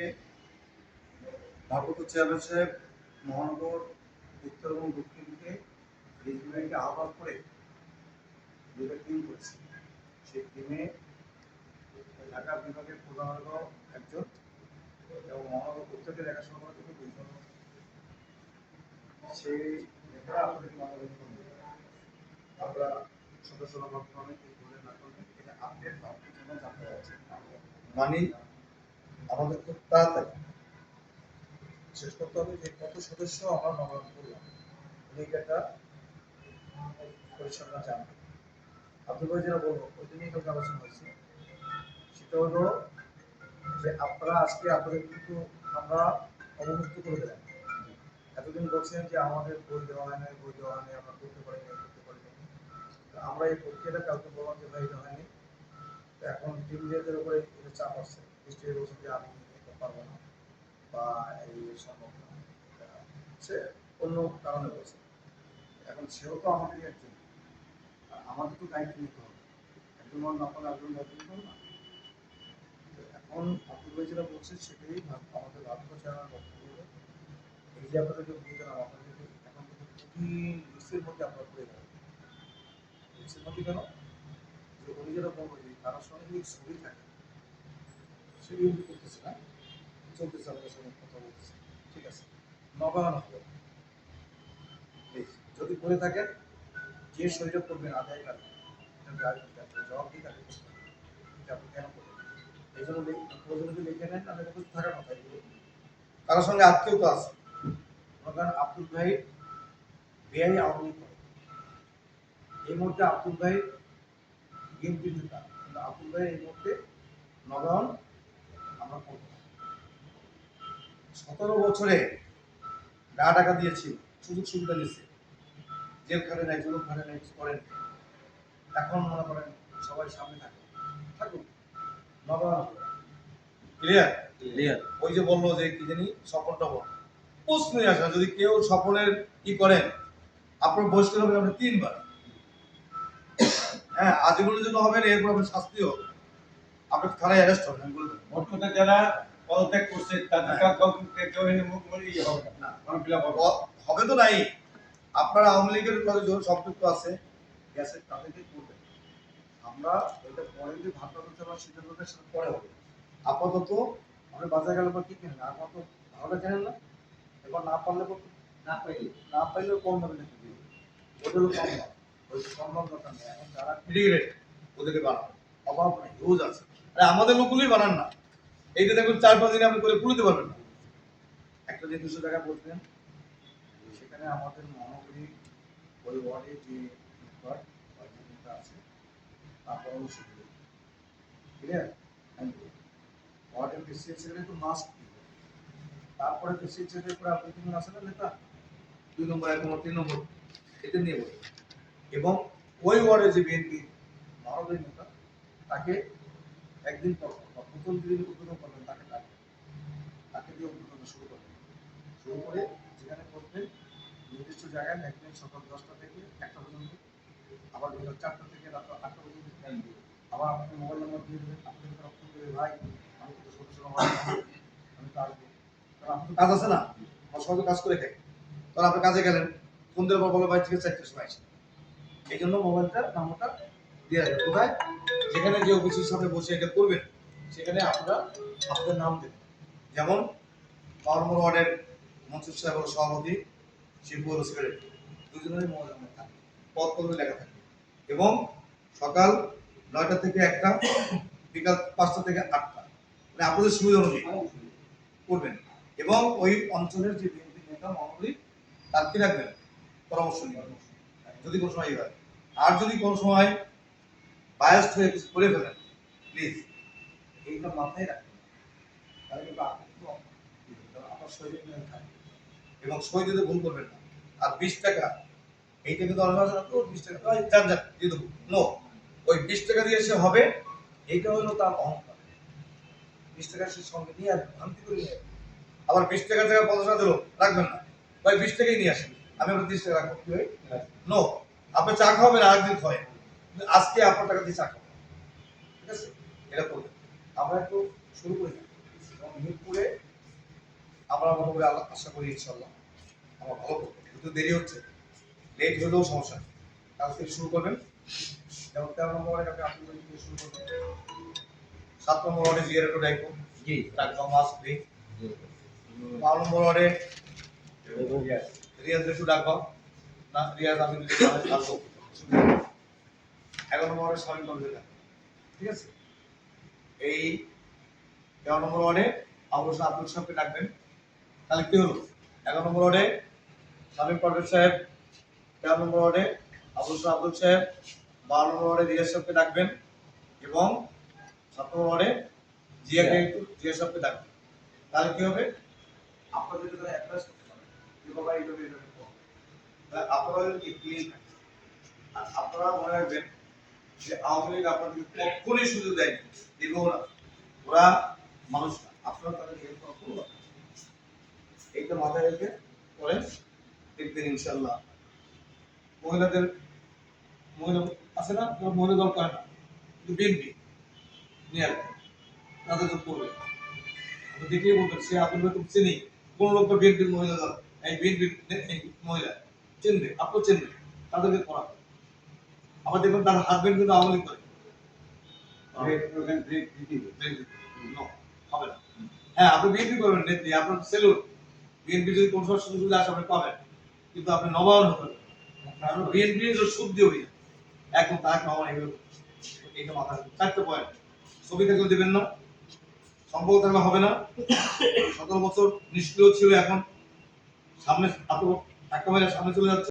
থেকে ভারপ্রাপ্ত চেয়ারম্যান সাহেব মহানগর উত্তর এবং দক্ষিণকে রিজ বিভাগকে আহ্বান করে দুটো টিম করেছে। সেই টিমে ঢাকা বিভাগের প্রধান হলো একজন এবং মহানগর উত্তরকে দেখাশোনা করার জন্য দুইজন। সেই নেতারা আপনাদেরকে মানবেন আমরা সদস্যরা মাধ্যমে কি করলেন না করলেন এটা আপডেট ভারতের জন্য জানতে পারছি। মানে আমাদের খুব তাড়াতাড়ি শেষ করতে হবে যে কত সদস্য আমরা নবায়ন করলাম এটা পরিচালনা জানবে। আপনাদের যেটা বলবো ওই দিনই কালকে আলোচনা হয়েছে, সেটা হলো যে আপনারা আজকে আপনাদের কিন্তু আমরা অবমুক্ত করে দিলাম। এতদিন বলছেন যে আমাদের বই দেওয়া হয় নাই, বই দেওয়া হয়নি, আমরা করতে পারি না, করতে পারি না। আমরা এই প্রক্রিয়াটা কাউকে বললাম যে ভাই এটা হয়নি। এখন টিম লিডারদের উপরে এটা চাপ আসছে, স্টেজে বলছেন যে আমি এটা পারবো না বা এই সম্ভব না, সে অন্য কারণে বলছে। এখন সেও তো আমাদের একজন, আমাদের তো দায়িত্ব নিতে হবে। একজন মানুষ না পারলে একজন দায়িত্ব নিতে হবে না। এখন আব্দুল ভাই যেটা বলছে সেটাই আমাদের ভারতীয় চ্যানেল বক্তব্য হলো এই যে আপনাদের যে ভূমিকা নাম আপনাদের এখন কিন্তু কঠিন রিস্কের মধ্যে আপনারা পড়ে যাবেন। রিস্কের মধ্যে কেন? যে উনি যেটা বলবো যে তার সঙ্গে যদি ছবি থাকে সেটি কিন্তু করতেছে না, চলতেছে, আমাদের সঙ্গে কথা বলতেছে, ঠিক আছে, নবায়ন হবে। যদি করে থাকেন যে শরীরে করবেন আদায় কাজ জবাব দিয়ে তাকে আপনি কেন করবেন? এই জন্য যদি লিখে নেন তাহলে কিন্তু থাকার কথা। এগুলো কারোর সঙ্গে আত্মীয় তো আছে, কারণ আব্দুল ভাই বেআই আওয়ামী লীগ করে। এই মুহূর্তে আব্দুল ভাই বিএনপির নেতা, কিন্তু আব্দুল ভাই এই মুহূর্তে নবায়ন আমরা করব। 17 বছরে গা টাকা দিয়েছি, সুযোগ সুবিধা নিচ্ছে, জেলখানে নাই, জুলুম খানে নাই, কিছু করেন। এখন মনে করেন সবাই সামনে থাকে, থাকুন, নবায়ন ক্লিয়ার ক্লিয়ার। ওই যে বললো যে কি জানি স্বপনটা বল প্রশ্নই আসে যদি কেউ স্বপনের কি করেন আপনার বয়স্ক হবে আপনি 3 বার, হ্যাঁ, আজীবনের জন্য হবে না, এরপর আপনার শাস্তি হবে, আপনার থানায় অ্যারেস্ট হবে। আমি বলে দেবো বর্তমানে যারা পদত্যাগ করছে তাদের কেউ হবে তো নাই। আপনারা আওয়ামী লীগের লোকজন সম্পৃক্ত আছে গেছে, তাদেরকে করবেন। আমরা এটা পরে যদি ভাবনা করতে পারি সিদ্ধান্তটা সেটা পরে হবে। আপাতত আপনি বাজারে গেলে কি কেনেন, আপাতত ভালোটা কেনেন না, এবার না পারলে না পাইলেও কম দামে নিতে দিবে, ওটা হলো কম দাম। ওই কম দাম দরকার নেই। এখন যারা ক্রিটিগ্রেট ওদেরকে বানানো অভাব নেই, হিউজ আছে। আরে আমাদের লোকগুলোই বানান না, এইটা দেখুন 4-5 দিনে আপনি করে তুলতে পারবেন না। একটা নির্দিষ্ট জায়গায় বসবেন, সেখানে আমাদের মহানগরী ওই ওয়ার্ডে যে আছে তার পরামর্শ দেবে, ক্লিয়ার। ওয়ার্ডের প্রেসিডেন্ট সেক্রেটারি তো মাস্ক, তারপরে প্রেসিডেন্ট সেক্রেটারি করে আপনি 3 জন আছেন না নেতা, 2 নম্বর 1 নম্বর 3 নম্বর এটা নিয়ে বলুন। এবং ওই ওয়ার্ডে যে বিএনপি মহানগরী নেতা তাকে একদিন পর প্রথম দিন উদ্বোধন করবেন, তাকে দিয়ে উদ্বোধন শুরু করবেন। শুরু করে যেখানে করবেন নির্দিষ্ট জায়গায় ম্যাক্সিমাম সকাল 10টা থেকে 1টা পর্যন্ত, আবার বিকাল 4টা থেকে রাত 8টা পর্যন্ত, আবার আপনি মোবাইল নাম্বার দিয়ে দেবেন। আপনি ফোন করে ভাই আমি তো সদস্য আমি তো আসবো, কারণ আপনার কাজ আছে না, আমার সঙ্গে কাজ করে খাই, তখন আপনি কাজে গেলেন, ফোন দেওয়ার পর বলে ভাই ঠিক আছে 4টার সময় আসেন। এই জন্য মোবাইলটার নাম্বারটা দিয়ে রাখবেন কোথায়, যেখানে যে অফিসের সামনে বসে এটা করবেন সেখানে আপনারা আপনাদের নাম দেবেন। যেমন 12 নম্বর ওয়ার্ডের মনসুর সাহেব হল সভাপতি, শিল্প হল সেক্রেটারি, দুজনেরই মোবাইল নাম্বার থাকবে, পদ পদবি লেখা থাকবে। এবং সকাল 9টা থেকে 1টা, বিকাল 5টা থেকে 8টা, মানে আপনাদের সুবিধা অনুযায়ী করবেন। এবং ওই অঞ্চলের যে বিএনপি নেতা মহানগরী তার কি রাখবেন, পরামর্শ নেবেন যদি কোনো সময় হয়। আর যদি কোনো সময় বায়াসড হয়ে কিছু করে ফেলেন প্লিজ এইটা মাথায় রাখবেন, তাহলে কিন্তু আপনার শরীরে থাকবে। এবং সই দিতে ভুল করবেন না। আর 20 টাকা এইটা কিন্তু অনেক আছে না, তো 20 টাকা যান যান দিয়ে দেবো, নো, ওই 20 টাকা দিয়ে সে হবে, এইটা হলো তার অহংকার। 20 টাকা সে সঙ্গে নিয়ে আসবে, ভ্রান্তি করে নিয়ে আসবে। আবার 20 টাকা থেকে 50 টাকা দিল রাখবেন না, ভাই 20 টাকাই নিয়ে আসেন, আমি আপনার 30 টাকা রাখবো, কি ভাই নো, আপনি চা খাওয়াবেন আরেকদিন খাওয়াই, আজকে আপনার টাকা দিয়ে চা খাবেন, ঠিক আছে, এটা করবেন। আমরা একটু শুরু করি মিরপুরে আমরা মোটামুটি আল্লাহ আশা করি ইনশাল্লাহ আমরা ভালো করবো, কিন্তু দেরি হচ্ছে, লেট হলেও সমস্যা নেই। কাল থেকে শুরু করবেন, যেমন 13 নম্বর ওয়ার্ডে আপনি আপিল থেকে শুরু করবেন, 7 নম্বর ওয়ার্ডে জিয়ার একটু ডাকবো, জি ডাকবো মাস্ক দিই, 12 নম্বর ওয়ার্ডে রিয়াজ একটু ডাকবো, না রিয়াজ আমি ডাকবো, 11 নম্বর ওয়ার্ডে স্বামী করবে না, ঠিক আছে। এই 13 নম্বর ওয়ার্ডে অবশ্যই আব্দুল সাহেবকে ডাকবেন। তাহলে কি হলো, 11 নম্বর ওয়ার্ডে শামীম পারভেজ সাহেব, 13 নম্বর ওয়ার্ডে অবশ্যই আব্দুল সাহেব, 12 নম্বর ওয়ার্ডে রিয়াজ সাহেবকে ডাকবেন এবং 7 নম্বর ওয়ার্ডে জিয়া সাহেবকে ডাকবেন। তাহলে কি হবে, আপনাদের যারা অ্যাড্রেস করতে পারেন যে বাবা এইভাবে এইভাবে করো। তাহলে আপনারা যদি ক্লিন থাকেন, আর আপনারা মনে রাখবেন যে আওয়ামী লীগ আপনাদেরকে কখনোই সুযোগ দেয়নি, দিবেও না, ওরা মানুষ না, আপনারা তাদেরকে হেল্প করবো। এইটা মাথায় রেখে করেন, দেখবেন ইনশাল্লাহ। মহিলা আছে না, মহিলা দল করে না, কিন্তু বিএনপি নিয়ে আসবে, তাদের তো করবে। আপনি দেখলেই বলবেন সে আপনি হয়তো চিনি কোন লোক বিএনপির মহিলা দল, এই বিএনপির মহিলা চিনবে, আপনিও চিনবে, তাদেরকে করা হবে। আবার দেখবেন তার হাজবেন্ড কিন্তু আওয়ামী লীগ করে, No, হবে না। হ্যাঁ, আপনি বিএনপি করবেন নেত্রী, আপনার সেলুট, বিএনপি যদি কোন সময় সুযোগ আসে আপনি পাবেন, কিন্তু আপনি নবায়ন হতে হবে, কারণ বিএনপি সুদ দিয়ে হই এখন তার নবায়ন এগুলো, এইটা মাথা রাখবেন। 4টে পয়েন্ট, ছবি থাকলে দেবেন না, সম্পর্ক থাকলে হবে না, 17 বছর নিষ্ক্রিয় ছিল, এখন সামনে আপনার একটা মহিলা সামনে চলে যাচ্ছে।